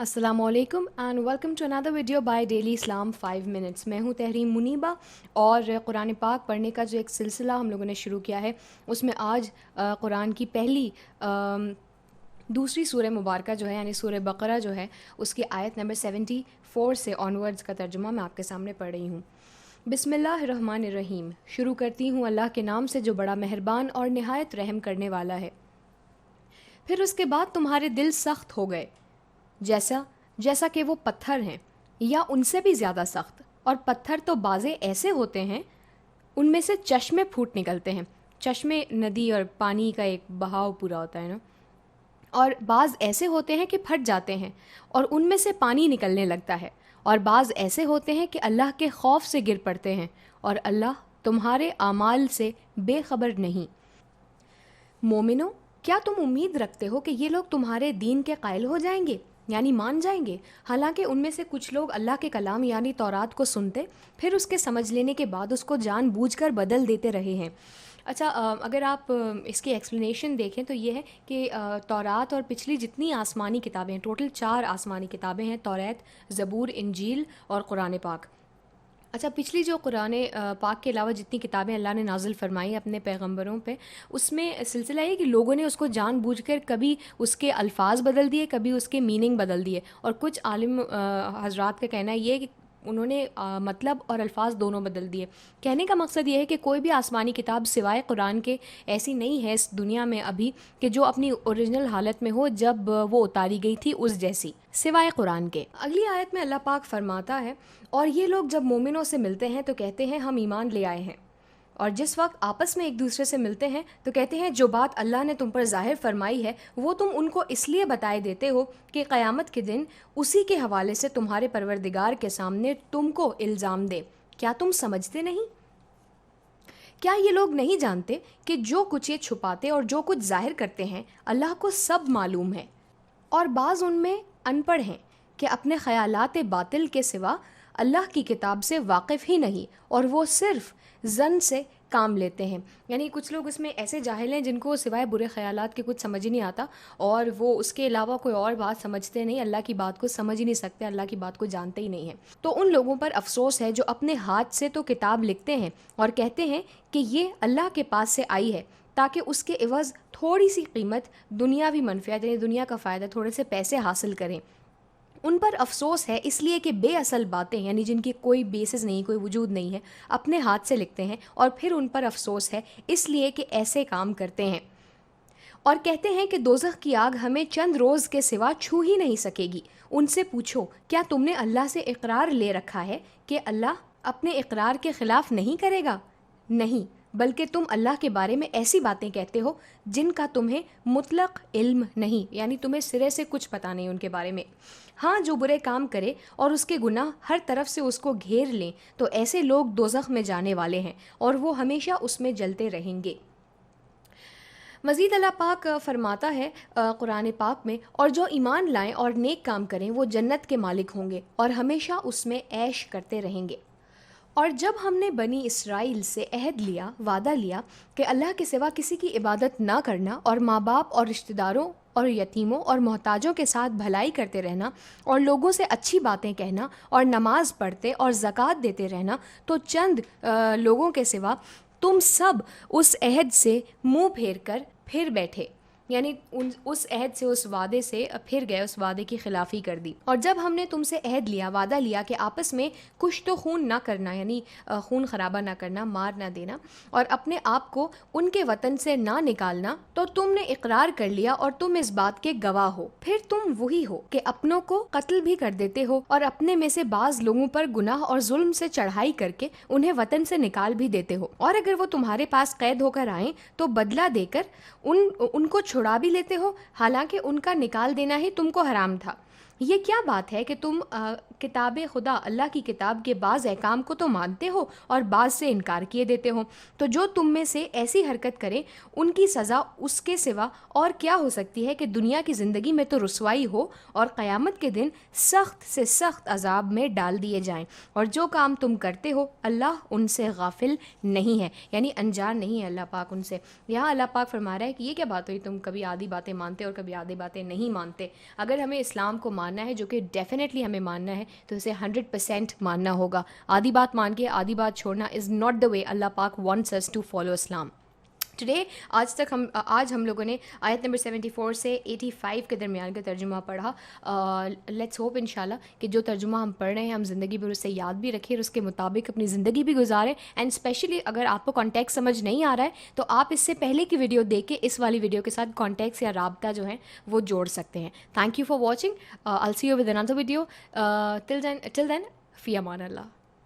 अस्सलाम वालेकुम and welcome to another video by Daily Islam 5 minutes. मैं हूं तहरीम मुनीबा और कुरान पाक पढ़ने का जो एक सिलसिला हम लोगों ने शुरू किया है उसमें आज कुरान की पहली दूसरी सूरह मुबारक जो है यानी सूरह बकरा जो है उसकी आयत नंबर 74 से ऑनवर्ड्स का तर्जुमा मैं आपके सामने पढ़ रही हूँ। बिस्मिल्लाहिर्रहमानिर्रहीम। शुरू करती हूँ अल्लाह के नाम से जो बड़ा मेहरबान और निहायत रहम करने वाला है। फिर उसके बाद तुम्हारे दिल सख्त हो गए जैसा जैसा कि वो पत्थर हैं या उनसे भी ज़्यादा सख्त। और पत्थर तो बाज़े ऐसे होते हैं उनमें से चश्मे फूट निकलते हैं। चश्मे नदी और पानी का एक बहाव पूरा होता है ना। और बाज़ ऐसे होते हैं कि फट जाते हैं और उनमें से पानी निकलने लगता है। और बाज़ ऐसे होते हैं कि अल्लाह के खौफ से गिर पड़ते हैं और अल्लाह तुम्हारे आमाल से बेखबर नहीं। मोमिनो, क्या तुम उम्मीद रखते हो कि ये लोग तुम्हारे दीन के कायल हो जाएंगे यानी मान जाएंगे? हालांकि उनमें से कुछ लोग अल्लाह के कलाम यानी तौरात को सुनते फिर उसके समझ लेने के बाद उसको जानबूझकर बदल देते रहे हैं। अच्छा, अगर आप इसकी एक्सप्लेनेशन देखें तो ये है कि तौरात और पिछली जितनी आसमानी किताबें हैं, टोटल 4 आसमानी किताबें हैं, तौरात, ज़बूर, इंजील और कुरान पाक। अच्छा, पिछली जो कुरान पाक के अलावा जितनी किताबें अल्लाह ने नाज़िल फरमाई अपने पैगंबरों पे, उसमें सिलसिला ये कि लोगों ने उसको जानबूझकर कभी उसके अल्फाज बदल दिए, कभी उसके मीनिंग बदल दिए। और कुछ आलिम हजरात का कहना ये है कि उन्होंने मतलब और अल्फाज दोनों बदल दिए। कहने का मकसद ये है कि कोई भी आसमानी किताब सिवाय कुरान के ऐसी नहीं है इस दुनिया में अभी कि जो अपनी ओरिजिनल हालत में हो जब वो उतारी गई थी उस जैसी, सिवाय कुरान के। अगली आयत में अल्लाह पाक फरमाता है, और ये लोग जब मोमिनों से मिलते हैं तो कहते हैं हम ईमान ले आए हैं। और जिस वक्त आपस में एक दूसरे से मिलते हैं तो कहते हैं जो बात अल्लाह ने तुम पर ज़ाहिर फरमाई है वो तुम उनको इसलिए बताए देते हो कि क़यामत के दिन उसी के हवाले से तुम्हारे परवरदिगार के सामने तुमको इल्ज़ाम दे। क्या तुम समझते नहीं? क्या ये लोग नहीं जानते कि जो कुछ ये छुपाते और जो कुछ ज़ाहिर करते हैं अल्लाह को सब मालूम है। और बाज़ उनमें अनपढ़ हैं कि अपने ख़यालात बातिल के सिवा अल्लाह की किताब से वाकिफ़ ही नहीं और वो सिर्फ़ ज़न से काम लेते हैं। यानी कुछ लोग इसमें ऐसे जाहिल हैं जिनको सिवाय बुरे ख़यालात के कुछ समझ ही नहीं आता और वो उसके अलावा कोई और बात समझते नहीं, अल्लाह की बात को समझ ही नहीं सकते, अल्लाह की बात को जानते ही नहीं हैं। तो उन लोगों पर अफसोस है जो अपने हाथ से तो किताब लिखते हैं और कहते हैं कि ये अल्लाह के पास से आई है ताकि उसके एवज़ थोड़ी सी कीमत, दुनियावी मनफ़ियत यानी दुनिया का फ़ायदा, थोड़े से पैसे हासिल करें। उन पर अफसोस है इसलिए कि बेअसल बातें यानी जिनकी कोई बेसिस नहीं, कोई वजूद नहीं है, अपने हाथ से लिखते हैं। और फिर उन पर अफसोस है इसलिए कि ऐसे काम करते हैं और कहते हैं कि दोज़ख की आग हमें चंद रोज़ के सिवा छू ही नहीं सकेगी। उनसे पूछो, क्या तुमने अल्लाह से इकरार ले रखा है कि अल्लाह अपने इकरार के ख़िलाफ़ नहीं करेगा? नहीं, बल्कि तुम अल्लाह के बारे में ऐसी बातें कहते हो जिनका तुम्हें मुतलक इल्म नहीं, यानी तुम्हें सिरे से कुछ पता नहीं उनके बारे में। हाँ, जो बुरे काम करे और उसके गुनाह हर तरफ से उसको घेर लें तो ऐसे लोग दोज़ख में जाने वाले हैं और वो हमेशा उसमें जलते रहेंगे। मज़ीद अल्लाह पाक फरमाता है कुरान पाक में, और जो ईमान लाएं और नेक काम करें वो जन्नत के मालिक होंगे और हमेशा उसमें ऐश करते रहेंगे। और जब हमने बनी इसराइल से अहद लिया, वादा लिया कि अल्लाह के सिवा किसी की इबादत ना करना और माँ बाप और रिश्तेदारों और यतीमों और मोहताजों के साथ भलाई करते रहना और लोगों से अच्छी बातें कहना और नमाज पढ़ते और ज़कात देते रहना, तो चंद लोगों के सिवा तुम सब उस अहद से मुंह फेर कर फिर बैठे, यानी उस अहद से, उस वादे से फिर गए, उस वादे की खिलाफ़ी कर दी। और जब हमने तुमसे अहद लिया, वादा लिया कि आपस में कुछ तो खून ना करना, यानी खून खराबा ना करना, मार ना देना और अपने आप को उनके वतन से ना निकालना, तो तुमने इकरार कर लिया और तुम इस बात के गवाह हो। फिर तुम वही हो कि अपनों को कत्ल भी कर देते हो और अपने में से बाज़ लोगों पर गुनाह और जुल्म से चढ़ाई करके उन्हें वतन से निकाल भी देते हो। और अगर वो तुम्हारे पास कैद होकर आएँ तो बदला देकर उनको छुड़ा भी लेते हो, हालांकि उनका निकाल देना ही तुमको हराम था। ये क्या बात है कि तुम किताब खुदा, अल्लाह की किताब के बाज़ अहकाम को तो मानते हो और बाज़ से इनकार किए देते हो। तो जो तुम में से ऐसी हरकत करें उनकी सज़ा उसके सिवा और क्या हो सकती है कि दुनिया की ज़िंदगी में तो रुसवाई हो और क़यामत के दिन सख्त से सख्त अजाब में डाल दिए जाएं। और जो काम तुम करते हो अल्लाह उनसे गाफिल नहीं है, यानी अनजान नहीं है अल्लाह पाक उनसे। यहाँ अल्लाह पाक फरमा रहा है कि ये क्या बात हुई, तुम कभी आधी बातें मानते और कभी आधी बातें नहीं मानते। अगर हमें इस्लाम को کو ماننا ہے, جو کہ ڈیفینیٹلی ہمیں ماننا ہے, تو اسے 100% ماننا ہوگا. آدھی بات مان کے آدھی بات چھوڑنا is not the way Allah پاک wants us to follow Islam. Today آج ہم لوگوں نے آیت نمبر 74 سے 85 کے درمیان کا ترجمہ پڑھا. لیٹس ہوپ انشاءاللہ کہ جو ترجمہ ہم پڑھ رہے ہیں ہم زندگی بھر اسے یاد بھی رکھیں اور اس کے مطابق اپنی زندگی بھی گزاریں. اینڈ اسپیشلی اگر آپ کو کانٹیکٹ سمجھ نہیں آ رہا ہے تو آپ اس سے پہلے کی ویڈیو دیکھ کے اس والی ویڈیو کے ساتھ کانٹیکٹس یا رابطہ جو ہیں وہ جوڑ سکتے ہیں. Thank you for watching. I'll see you with another video. Till then, فی امان اللہ.